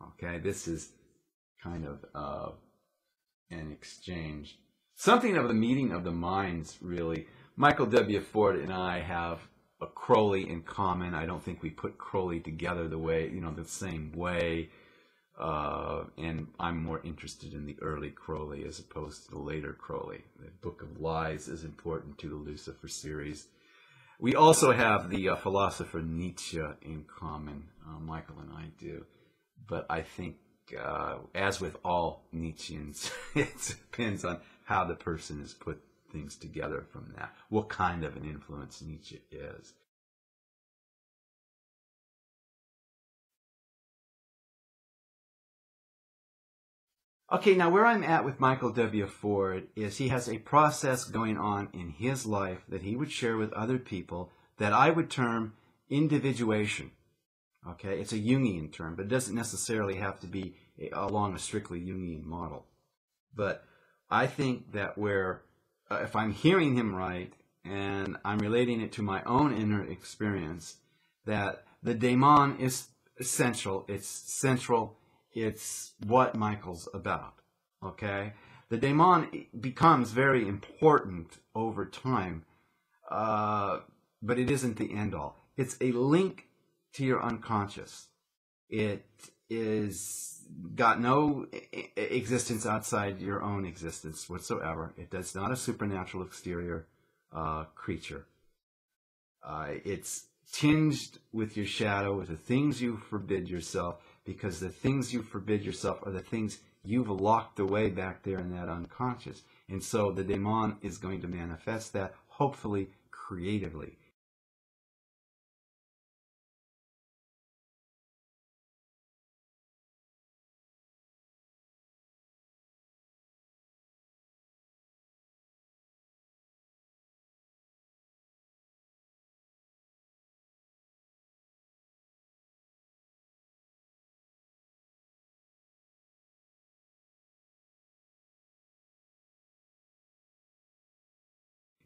Okay, this is kind of an exchange. Something of a meeting of the minds, really. Michael W. Ford and I have a Crowley in common. I don't think we put Crowley together the same way. And I'm more interested in the early Crowley as opposed to the later Crowley. The Book of Lies is important to the Lucifer series. We also have the philosopher Nietzsche in common, Michael and I do. But I think, as with all Nietzscheans, it depends on how the person has put things together from that, what kind of an influence Nietzsche is. Okay, now where I'm at with Michael W. Ford is he has a process going on in his life that he would share with other people that I would term individuation. Okay, it's a Jungian term, but it doesn't necessarily have to be along a strictly Jungian model. But I think that if I'm hearing him right and I'm relating it to my own inner experience, that the daemon is essential, it's central, it's what Michael's about, okay? The daemon becomes very important over time, but it isn't the end-all. It's a link to your unconscious. It is got no existence outside your own existence whatsoever. It does not a supernatural exterior creature. It's tinged with your shadow, with the things you forbid yourself, because the things you forbid yourself are the things you've locked away back there in that unconscious. And so the daemon is going to manifest that, hopefully creatively.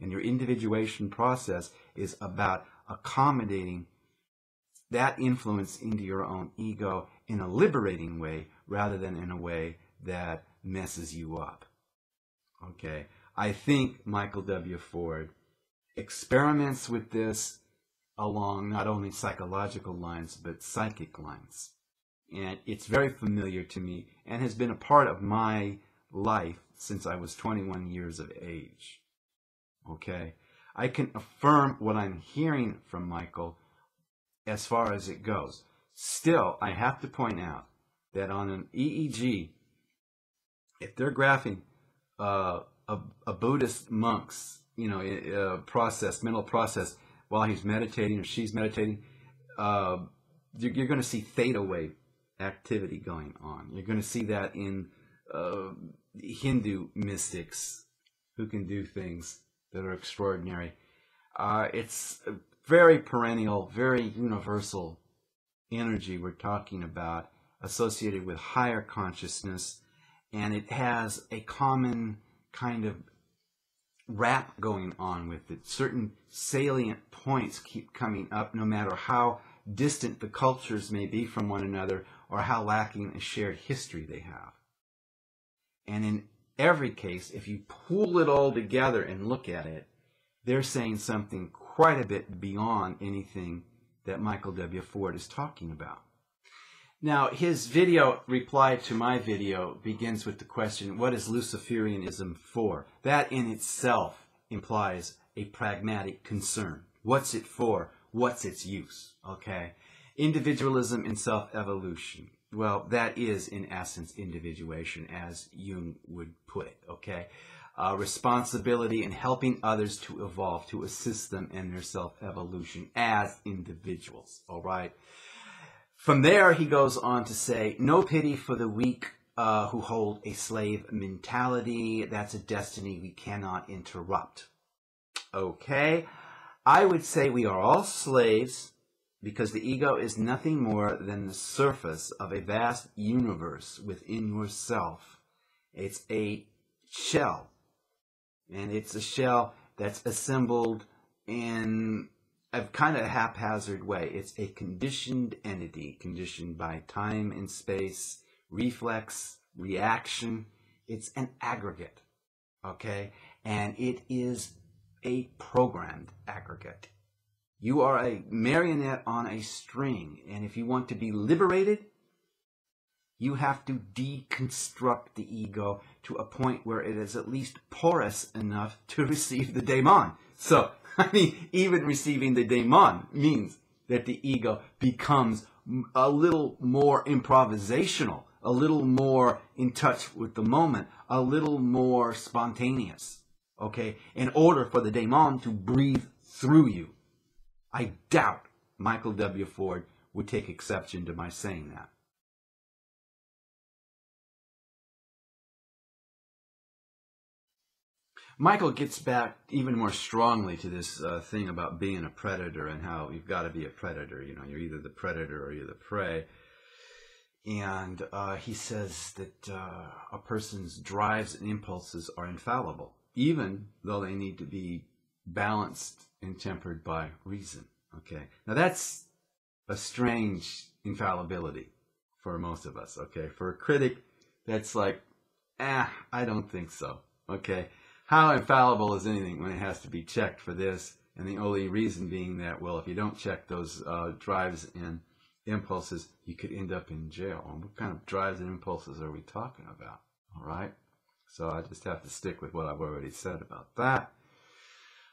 And your individuation process is about accommodating that influence into your own ego in a liberating way rather than in a way that messes you up. Okay? I think Michael W. Ford experiments with this along not only psychological lines but psychic lines. And it's very familiar to me and has been a part of my life since I was 21 years of age. Okay, I can affirm what I'm hearing from Michael as far as it goes. Still, I have to point out that on an EEG, if they're graphing a Buddhist monk's, mental process while he's meditating or she's meditating, you're going to see theta wave activity going on. You're going to see that in Hindu mystics who can do things that are extraordinary. It's a very perennial, very universal energy we're talking about, associated with higher consciousness, and it has a common kind of rap going on with it. Certain salient points keep coming up no matter how distant the cultures may be from one another or how lacking a shared history they have. And in every case, if you pull it all together and look at it, they're saying something quite a bit beyond anything that Michael W. Ford is talking about. Now, his video reply to my video begins with the question, what is Luciferianism for? That in itself implies a pragmatic concern. What's it for? What's its use? Okay? Individualism and self-evolution. Well, that is, in essence, individuation, as Jung would put it, okay? Responsibility in helping others to evolve, to assist them in their self-evolution as individuals, all right? From there, he goes on to say, no pity for the weak who hold a slave mentality. That's a destiny we cannot interrupt. Okay? I would say we are all slaves, because the ego is nothing more than the surface of a vast universe within yourself. It's a shell, and it's a shell that's assembled in a kind of haphazard way. It's a conditioned entity, conditioned by time and space, reflex, reaction. It's an aggregate, okay? And it is a programmed aggregate. You are a marionette on a string, and if you want to be liberated, you have to deconstruct the ego to a point where it is at least porous enough to receive the daemon. So, I mean, even receiving the daemon means that the ego becomes a little more improvisational, a little more in touch with the moment, a little more spontaneous, okay, in order for the daemon to breathe through you. I doubt Michael W. Ford would take exception to my saying that. Michael gets back even more strongly to this thing about being a predator and how you've got to be a predator. You know, you're either the predator or you're the prey. And he says that a person's drives and impulses are infallible, even though they need to be balanced and tempered by reason. Okay, now that's a strange infallibility for most of us. Okay, for a critic, that's like, I don't think so. Okay. How infallible is anything when it has to be checked for this? And the only reason being that, well, if you don't check those drives and impulses, you could end up in jail. And what kind of drives and impulses are we talking about? All right? So I just have to stick with what I've already said about that.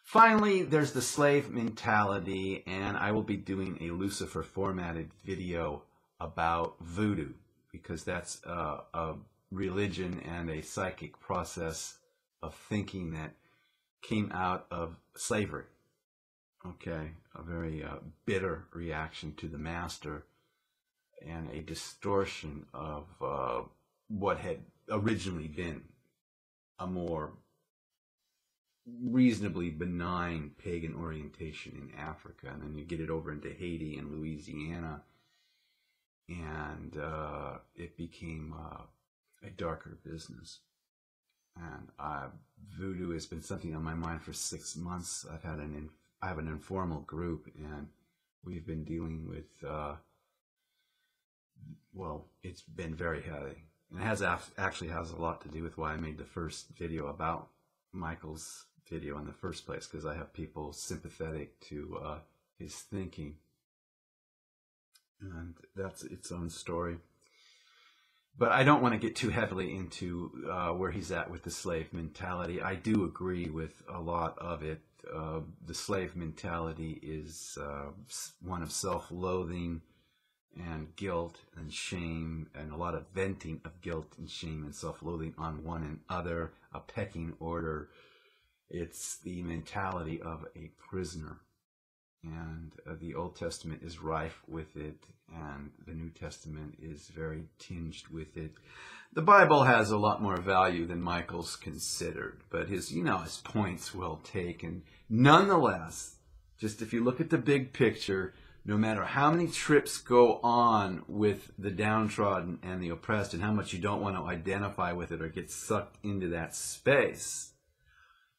Finally, there's the slave mentality, and I will be doing a Lucifer formatted video about voodoo, because that's a religion and a psychic process of thinking that came out of slavery. Okay, a very bitter reaction to the master and a distortion of what had originally been a more reasonably benign pagan orientation in Africa. And then you get it over into Haiti and Louisiana, and it became a darker business. And voodoo has been something on my mind for 6 months. I have an informal group, and we've been dealing with, well, it's been very heavy. And it actually has a lot to do with why I made the first video about Michael's video in the first place, because I have people sympathetic to his thinking. And that's its own story. But I don't want to get too heavily into where he's at with the slave mentality. I do agree with a lot of it. The slave mentality is one of self-loathing and guilt and shame, and a lot of venting of guilt and shame and self-loathing on one another, a pecking order. It's the mentality of a prisoner. And the Old Testament is rife with it, and the New Testament is very tinged with it. The Bible has a lot more value than Michael's considered, but his points well taken. Nonetheless, just if you look at the big picture, no matter how many trips go on with the downtrodden and the oppressed, and how much you don't want to identify with it or get sucked into that space,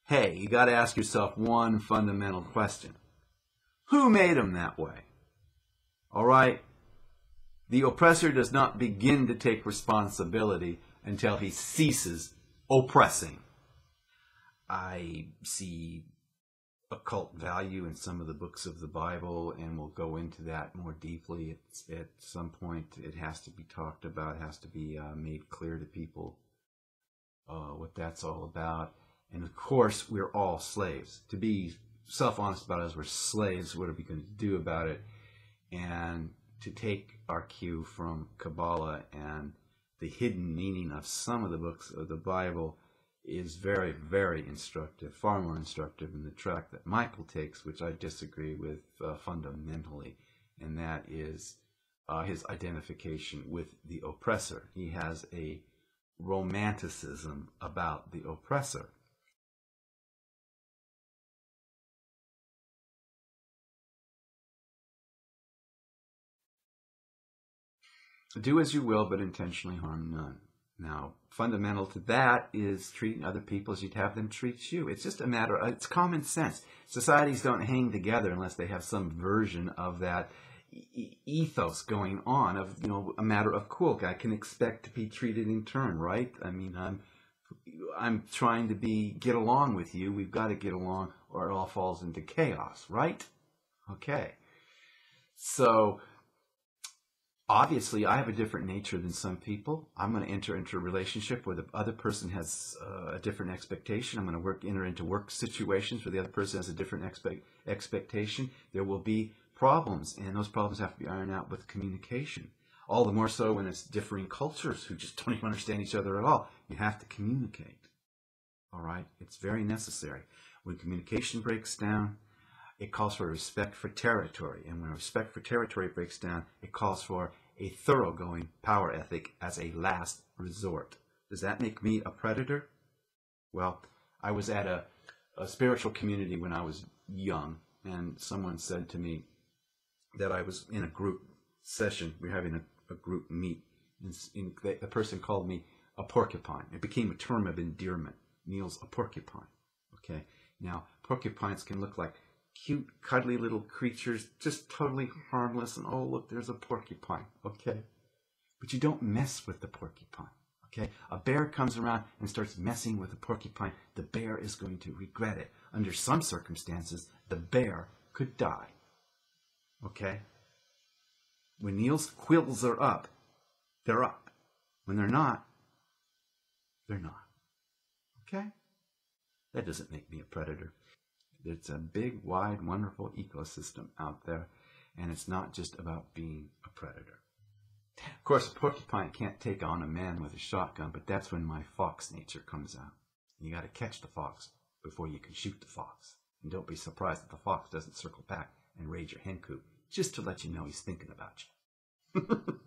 hey, you got to ask yourself one fundamental question. Who made them that way? All right? The oppressor does not begin to take responsibility until he ceases oppressing. I see occult value in some of the books of the Bible, and we'll go into that more deeply. At some point, it has to be talked about, has to be made clear to people what that's all about. And of course, we're all slaves. To be self-honest about it, as we're slaves, what are we going to do about it? And to take our cue from Kabbalah and the hidden meaning of some of the books of the Bible is very, very instructive, far more instructive than the track that Michael takes, which I disagree with fundamentally, and that is his identification with the oppressor. He has a romanticism about the oppressor. Do as you will, but intentionally harm none. Now, fundamental to that is treating other people as you'd have them treat you. It's just a matter of, it's common sense. Societies don't hang together unless they have some version of that ethos going on of, a matter of, cool, I can expect to be treated in turn, right? I mean, I'm trying to get along with you. We've got to get along or it all falls into chaos, right? Okay. So obviously I have a different nature than some people. I'm going to enter into a relationship where the other person has a different expectation. I'm going to enter into work situations where the other person has a different expectation. There will be problems, and those problems have to be ironed out with communication. All the more so when it's differing cultures who just don't even understand each other at all. You have to communicate. All right? It's very necessary. When communication breaks down, it calls for respect for territory. And when respect for territory breaks down, it calls for a thoroughgoing power ethic as a last resort. Does that make me a predator? Well, I was at a spiritual community when I was young, and someone said to me that I was in a group session. We were having a group meet. And the person called me a porcupine. It became a term of endearment. Neil's a porcupine. Okay? Now, porcupines can look like cute, cuddly little creatures, just totally harmless, and oh, look, there's a porcupine, okay? But you don't mess with the porcupine, okay? A bear comes around and starts messing with a porcupine, the bear is going to regret it. Under some circumstances, the bear could die, okay? When Neil's quills are up, they're up. When they're not, they're not, okay? That doesn't make me a predator. It's a big, wide, wonderful ecosystem out there, and it's not just about being a predator. Of course, a porcupine can't take on a man with a shotgun, but that's when my fox nature comes out. You got to catch the fox before you can shoot the fox. And don't be surprised if the fox doesn't circle back and raid your hen coop, just to let you know he's thinking about you.